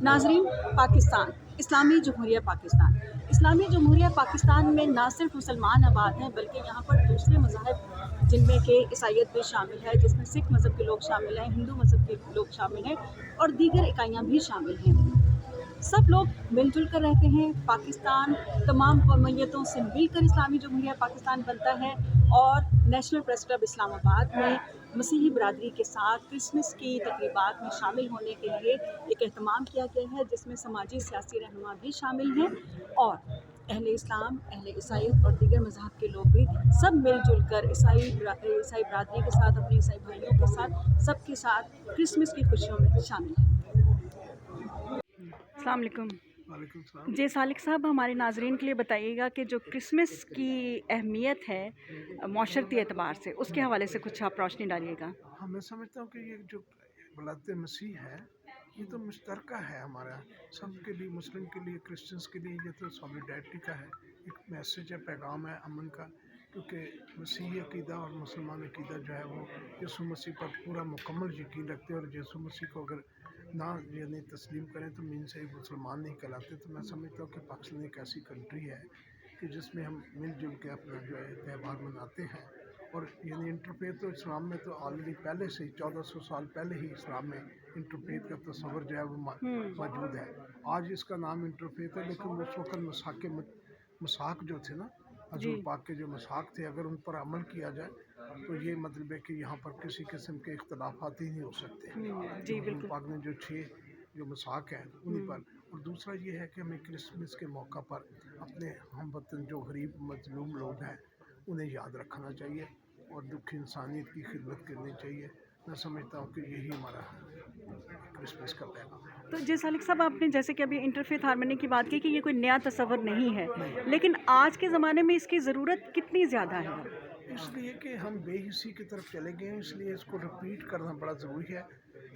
नाजरीन, पाकिस्तान, इस्लामी जमहूरिया पाकिस्तान। इस्लामी जमहूरिया पाकिस्तान में ना सिर्फ मुसलमान आबाद हैं बल्कि यहाँ पर दूसरे मज़ाहब जिनमें कि ईसाईयत भी शामिल है, जिसमें सिख मज़हब के लोग शामिल हैं, हिंदू मज़हब के लोग शामिल हैं और दीगर इकाइयाँ भी शामिल हैं। सब लोग मिलजुल कर रहते हैं। पाकिस्तान तमाम कौमियतों से मिलकर इस्लामी जमहूरिया पाकिस्तान बनता है और नेशनल प्रेस क्लब इस्लामाबाद में मसीही बरादरी के साथ क्रिसमस की तकरीबात में शामिल होने के लिए एक एहतमाम किया गया है, जिसमें समाजी सियासी रहनुमा भी शामिल हैं और अहले इस्लाम, अहले ईसाईयत और दीगर मज़हब के लोग भी सब मिलजुल कर ईसाई बरादरी के साथ, अपने ईसाई भाइयों के साथ, सबके साथ क्रिसमस की खुशियों में शामिल हैं। अस्सलाम वालेकुम। वालेकुम सलाम। जी सालिक साहब, हमारे नाजरीन के लिए बताइएगा कि जो क्रिसमस की अहमियत है माशरती एतबार से, उसके हवाले से कुछ आप रोशनी डालिएगा। हाँ, मैं समझता हूँ कि ये जो वलादत मसीह है, ये तो मुश्तरका है हमारा सबके लिए, मुस्लिम के लिए, क्रिश्चियंस के लिए। ये तो सॉलिडारिटी का है, एक मैसेज है, पैगाम है अमन का। क्योंकि मसीही अकीदा और मुसलमान अकीदा जो है वो यीशु मसीह पर पूरा मुकम्मल यकीन रखते हैं, और यीशु मसीह को अगर ना यानी तस्लीम करें तो मीन से मुसलमान नहीं कहलाते। तो मैं समझता हूँ कि पाकिस्तान एक ऐसी कंट्री है कि जिसमें हम मिलजुल के अपना जो है त्यौहार मनाते हैं। और यानी इंटरफेथ तो इस्लाम में तो ऑलरेडी पहले से ही 1400 साल पहले ही इस्लाम में इंटरफेथ का तस्वर जो है वो मौजूद है। आज इसका नाम इंटरफेथ है, लेकिन उस वक्त मसाक जो थे ना, जी हजूर पाक के जो मसाक थे, अगर उन पर अमल किया जाए तो ये मतलब है कि यहाँ पर किसी किस्म के इख्तलाफात ही नहीं हो सकते। जी तो हजूर बिल्कुल। पाक ने जो 6 जो मसाक हैं उन्हीं पर। और दूसरा ये है कि हमें क्रिसमस के मौका पर अपने हम वतन जो गरीब मजलूम लोग हैं उन्हें याद रखना चाहिए और दुख इंसानियत की खिदमत करनी चाहिए। मैं समझता हूँ कि यही हमारा क्रिसमस का पैगाम है। तो जी सालिक साहब, आपने जैसे कि अभी इंटरफेथ हार्मनी की बात की कि ये कोई नया तस्वर नहीं है, लेकिन आज के ज़माने में इसकी ज़रूरत कितनी ज़्यादा है? इसलिए कि हम बेहिसी की तरफ चले गए हैं, इसलिए इसको रिपीट करना बड़ा ज़रूरी है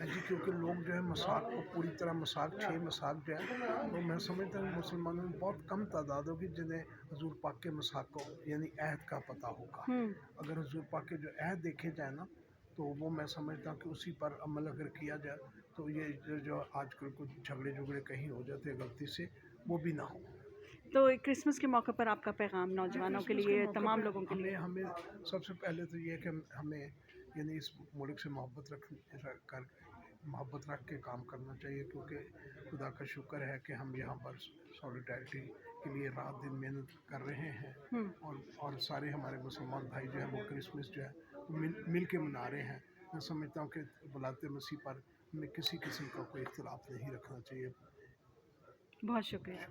जी। क्योंकि लोग जो है मसाक को पूरी तरह मसाक 6 मसाक जो है, तो मैं समझता हूँ मुसलमानों में बहुत कम तादाद होगी जिन्हें हजूर पाक के मसाक को यानी अहद का पता होगा। अगर हजूर पाक के जो अहद देखे जाए ना, तो वो मैं समझता हूँ कि उसी पर अमल अगर किया जाए तो ये जो आजकल कुछ झगड़े कहीं हो जाते हैं गलती से, वो भी ना हो। तो क्रिसमस के मौके पर आपका पैगाम नौजवानों के लिए, तमाम लोगों के लिए? हमें सबसे पहले तो ये है कि हमें यानी इस मुल्क से मोहब्बत रख के काम करना चाहिए। क्योंकि खुदा का शुक्र है कि हम यहाँ पर सॉलिडारिटी के लिए रात दिन मेहनत कर रहे हैं, और सारे हमारे मुसलमान भाई जो हैं वो क्रिसमस जो है मिल के मना रहे हैं। मैं समझता हूँ कि वलादत मसीह पर हमें किसी किस्म का कोई इख्तिलाफ नहीं रखना चाहिए। बहुत शुक्रिया।